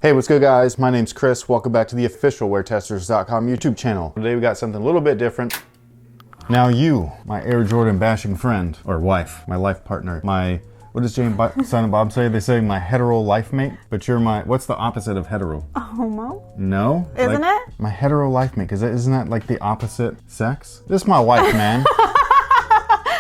Hey, what's good guys? My name's Chris. Welcome back to the official WearTesters.com YouTube channel. Today we got something a little bit different. Now you, my Air Jordan bashing friend, or wife, my life partner, my, what does Jane Silent Bob say? They say my hetero life mate, but you're my, what's the opposite of hetero? A homo? No? Isn't it? My hetero life mate, because isn't that like the opposite sex? This is my wife, man.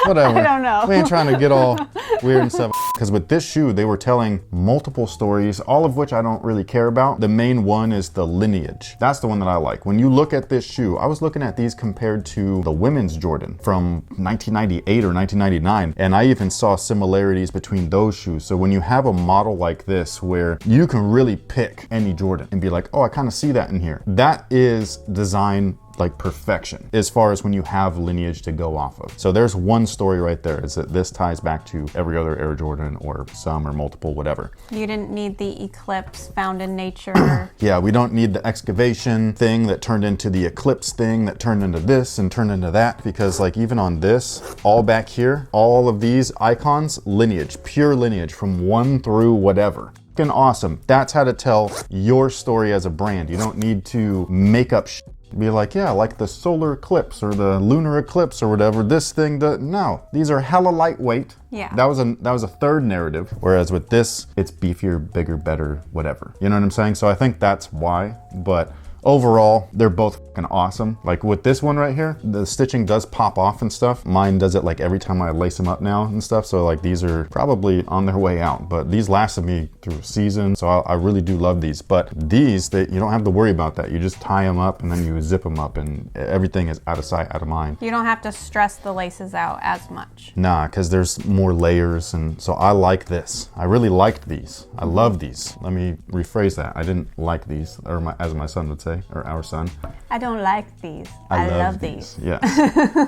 Whatever. I don't know. We ain't trying to get all weird and stuff. Because with this shoe, they were telling multiple stories, all of which I don't really care about. The main one is the lineage. That's the one that I like. When you look at this shoe, I was looking at these compared to the women's Jordan from 1998 or 1999. And I even saw similarities between those shoes. So when you have a model like this, where you can really pick any Jordan and be like, oh, I kind of see that in here. That is design like perfection as far as when you have lineage to go off of. So there's one story right there, is that this ties back to every other Air Jordan or some or multiple, whatever. You didn't need the eclipse found in nature. Yeah, we don't need the excavation thing that turned into the eclipse thing that turned into this and turned into that, because like even on this, all back here, all of these icons, lineage, pure lineage from 1 through whatever. Fucking awesome. That's how to tell your story as a brand. You don't need to make up shit. Be like, yeah, like the solar eclipse or the lunar eclipse or whatever, this thing does. No, these are hella lightweight. Yeah. That was a third narrative. Whereas with this, it's beefier, bigger, better, whatever. You know what I'm saying? So I think that's why. But overall, they're both fucking awesome. Like with this one right here, the stitching does pop off and stuff. Mine does it like every time I lace them up now and stuff. So like these are probably on their way out, but these lasted me through a season. So I really do love these. But these, you don't have to worry about that. You just tie them up and then you zip them up and everything is out of sight, out of mind. You don't have to stress the laces out as much. Nah, because there's more layers, and so I like this. I really liked these. I love these. Let me rephrase that. I didn't like these, or as my son would say, or our son. I don't like these. I love these. Yes.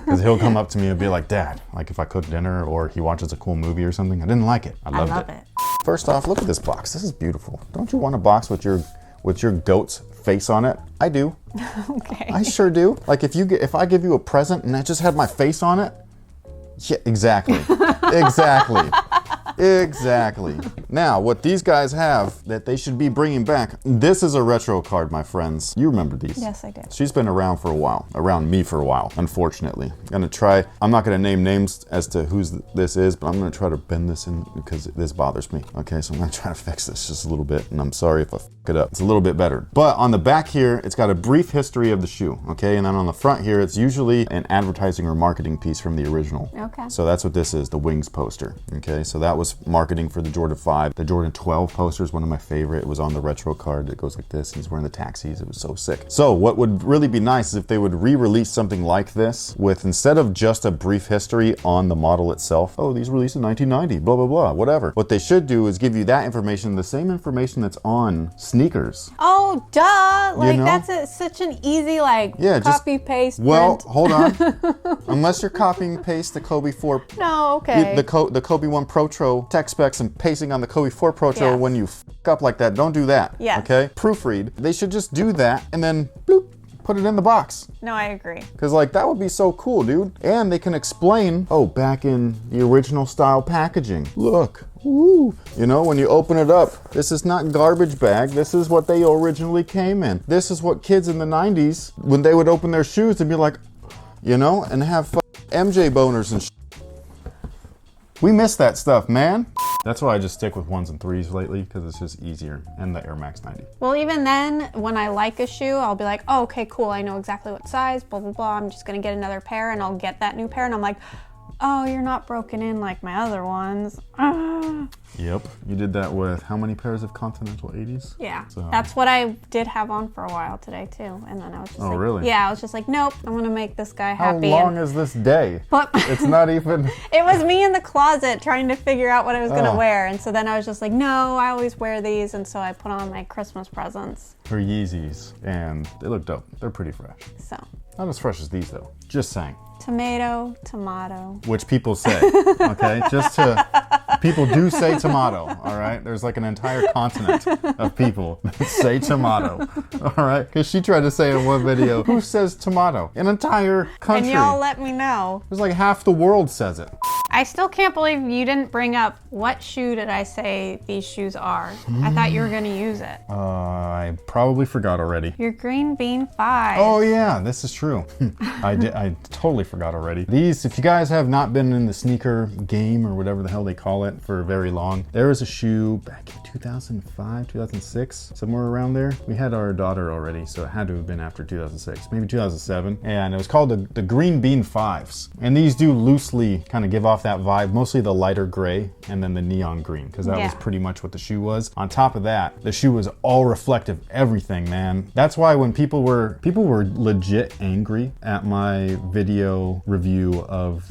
Because he'll come up to me and be like, Dad, like if I cook dinner or he watches a cool movie or something, I didn't like it. I loved it. First off, look at this box. This is beautiful. Don't you want a box with your goat's face on it? I do. Okay. I sure do. Like if I give you a present and I just had my face on it, yeah, exactly. Exactly. Exactly. Now, what these guys have that they should be bringing back, this is a retro card, my friends. You remember these? Yes, I do. She's been around for a while, around me for a while, unfortunately. I'm not gonna name names as to whose this is, but I'm gonna try to bend this in because this bothers me. Okay, so I'm gonna try to fix this just a little bit, and I'm sorry if I fuck it up. It's a little bit better. But on the back here, it's got a brief history of the shoe, okay? And then on the front here, it's usually an advertising or marketing piece from the original. Okay. So that's what this is, the Wings poster, okay? So that was marketing for the Jordan 5. The Jordan 12 poster is one of my favorite. It was on the retro card. It goes like this. He's wearing the taxis. It was so sick. So what would really be nice is if they would re-release something like this with, instead of just a brief history on the model itself, oh, these released in 1990, blah, blah, blah, whatever. What they should do is give you that information, the same information that's on sneakers. Oh, duh. Like, you know? that's such an easy, like, copy, paste, well, print. hold on. Unless you're copying paste the Kobe 4. No, okay. The Kobe 1 Protro tech specs and pasting on the Kobe 4 Protro, when you fuck up like that, don't do that. Yeah. Okay? Proofread. They should just do that and then bloop, put it in the box. No, I agree. Because like that would be so cool, dude. And they can explain, oh, back in the original style packaging. Look. Woo. You know, when you open it up, this is not garbage bag. This is what they originally came in. This is what kids in the 90s, when they would open their shoes, they'd be like, you know, and have MJ boners and shit. We miss that stuff, man. That's why I just stick with 1s and 3s lately, because it's just easier, and the Air Max 90. Well, even then, when I like a shoe, I'll be like, oh, okay, cool. I know exactly what size, blah, blah, blah. I'm just going to get another pair, and I'll get that new pair, and I'm like, oh, you're not broken in like my other ones. Ah. Yep. You did that with how many pairs of Continental 80s? Yeah. So. That's what I did have on for a while today, too. And then I was just like, really? Yeah, I was just like, nope, I'm going to make this guy happy. How long is this day? But It's not even... It was me in the closet trying to figure out what I was going to wear. And so then I was just like, no, I always wear these. And so I put on my Christmas presents. Her Yeezys, and they look dope. They're pretty fresh. So. Not as fresh as these, though. Just saying. Tomato, tomato. Which people say, okay? People do say tomato, all right? There's like an entire continent of people that say tomato, all right? Because she tried to say in one video, who says tomato? An entire country. And y'all let me know. There's like half the world says it. I still can't believe you didn't bring up what shoe did I say these shoes are. I thought you were gonna use it. I probably forgot already. Your green bean 5. Oh yeah, this is true. I totally forgot already. These, if you guys have not been in the sneaker game or whatever the hell they call it for very long, there was a shoe back in 2005, 2006, somewhere around there. We had our daughter already, so it had to have been after 2006, maybe 2007. And it was called the Green Bean 5s. And these do loosely kind of give off that vibe, mostly the lighter gray and then the neon green, because that was pretty much what the shoe was. On top of that, the shoe was all reflective, everything, man. That's why when people were legit angry at my video review of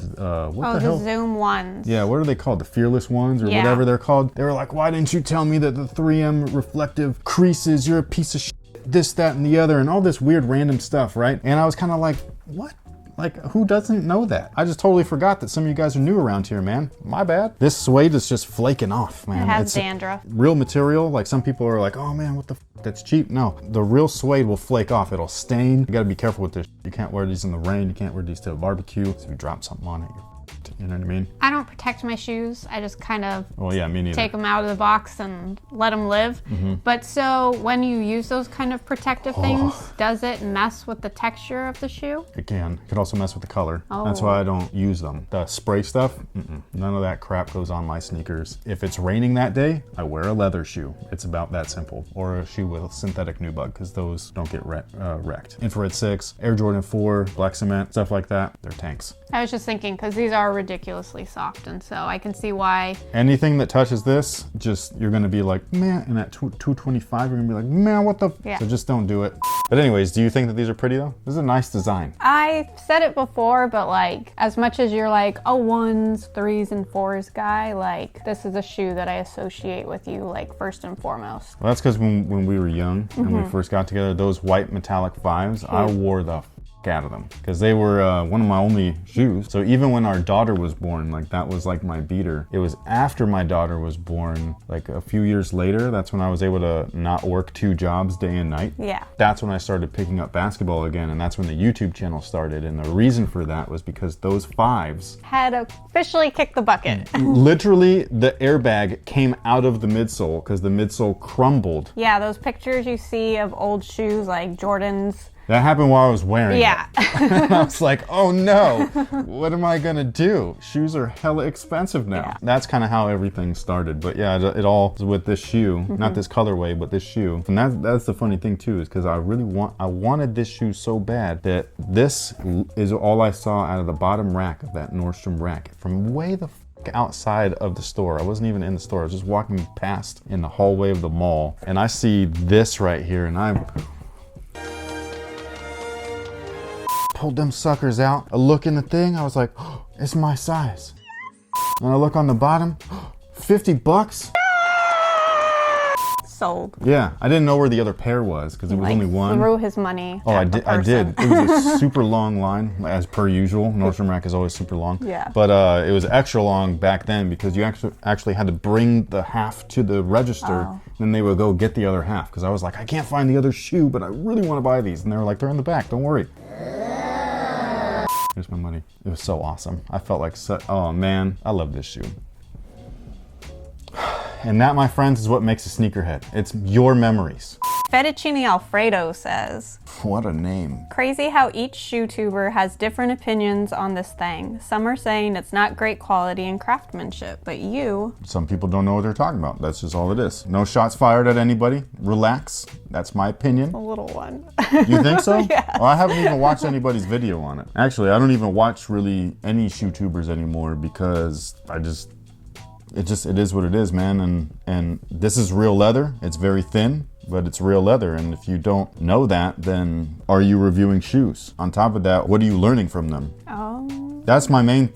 what the hell? The Zoom ones. Yeah, what are they called? The Fearless ones or whatever they're called. They were like, why didn't you tell me that the 3M reflective creases, you're a piece of shit, this, that, and the other, and all this weird random stuff, right? And I was kind of like, what? Like, who doesn't know that? I just totally forgot that some of you guys are new around here, man. My bad. This suede is just flaking off, man. It has dandruff. Real material. Like, some people are like, oh man, what the f, that's cheap. No, the real suede will flake off. It'll stain. You gotta be careful with this. You can't wear these in the rain. You can't wear these to a barbecue. So if you drop something on it, you're f***ed. You know what I mean? I don't protect my shoes. I just kind of Well, yeah, me neither. take them out of the box and let them live. But so when you use those kind of protective things, does it mess with the texture of the shoe? It can. It could also mess with the color. That's why I don't use them. The spray stuff, none of that crap goes on my sneakers. If it's raining that day, I wear a leather shoe. It's about that simple. Or a shoe with synthetic Nubuck, because those don't get wrecked. Infrared 6, Air Jordan 4, black cement, stuff like that, they're tanks. I was just thinking, because these are ridiculously soft, and so I can see why. Anything that touches this, just, you're gonna be like, man, and at 225, you're gonna be like, man, what the? Yeah. So just don't do it. But anyways, do you think that these are pretty though? This is a nice design. I said it before, but like, as much as you're like a 1s, 3s, and 4s guy, like, this is a shoe that I associate with you, like, first and foremost. Well, that's because when we were young and we first got together, those white metallic 5s, I wore the out of them because they were one of my only shoes. So even when our daughter was born, like, that was like my beater. It was after my daughter was born, like a few years later, that's when I was able to not work 2 jobs day and night. Yeah. That's when I started picking up basketball again, and that's when the YouTube channel started. And the reason for that was because those 5s had officially kicked the bucket. literally, the airbag came out of the midsole because the midsole crumbled. Yeah, those pictures you see of old shoes like Jordans. That happened while I was wearing Yeah. it. And I was like, oh no, what am I gonna do? Shoes are hella expensive now. Yeah. That's kind of how everything started. But yeah, it all was with this shoe, not this colorway, but this shoe. And that's the funny thing too, is because I wanted this shoe so bad that this is all I saw out of the bottom rack of that Nordstrom rack from way the outside of the store. I wasn't even in the store. I was just walking past in the hallway of the mall, and I see this right here, and I pulled them suckers out. I look in the thing, I was like, oh, it's my size. And I look on the bottom, $50? Sold. Yeah, I didn't know where the other pair was because it was only one. Threw his money. Oh, I did. It was a super long line, as per usual. Nordstrom rack is always super long. Yeah. But it was extra long back then because you actually had to bring the half to the register. Then they would go get the other half because I was like, I can't find the other shoe, but I really want to buy these. And they were like, they're in the back. Don't worry. Here's my money. It was so awesome. I felt like, oh man, I love this shoe. And that, my friends, is what makes a sneakerhead. It's your memories. Fettuccine Alfredo says, What a name. crazy how each shoe tuber has different opinions on this thing. Some are saying it's not great quality and craftsmanship, but you... Some people don't know what they're talking about. That's just all it is. No shots fired at anybody. Relax. That's my opinion. A little one. You think so? Yeah. Well, I haven't even watched anybody's video on it. Actually, I don't even watch really any shoe tubers anymore because it is what it is, man. And this is real leather. It's very thin, but it's real leather. And if you don't know that, then are you reviewing shoes? On top of that, what are you learning from them? Oh. That's my main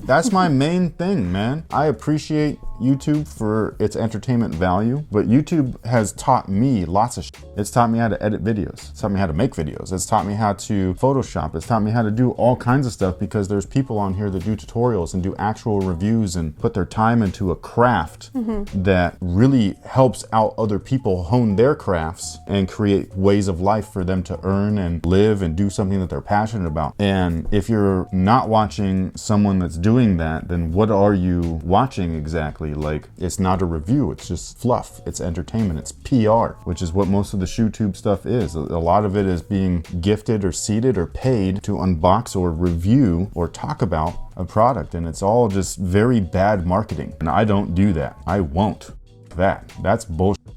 thing, man. I appreciate YouTube for its entertainment value, but YouTube has taught me lots of shit. It's taught me how to edit videos. It's taught me how to make videos. It's taught me how to Photoshop. It's taught me how to do all kinds of stuff because there's people on here that do tutorials and do actual reviews and put their time into a craft that really helps out other people hone their crafts and create ways of life for them to earn and live and do something that they're passionate about. And if you're not watching someone that's doing that, then what are you watching exactly? Like, it's not a review, it's just fluff, it's entertainment, it's PR, which is what most of the ShoeTube stuff is. A lot of it is being gifted or seated or paid to unbox or review or talk about a product, and it's all just very bad marketing. And I don't do that. I won't. That's bullshit.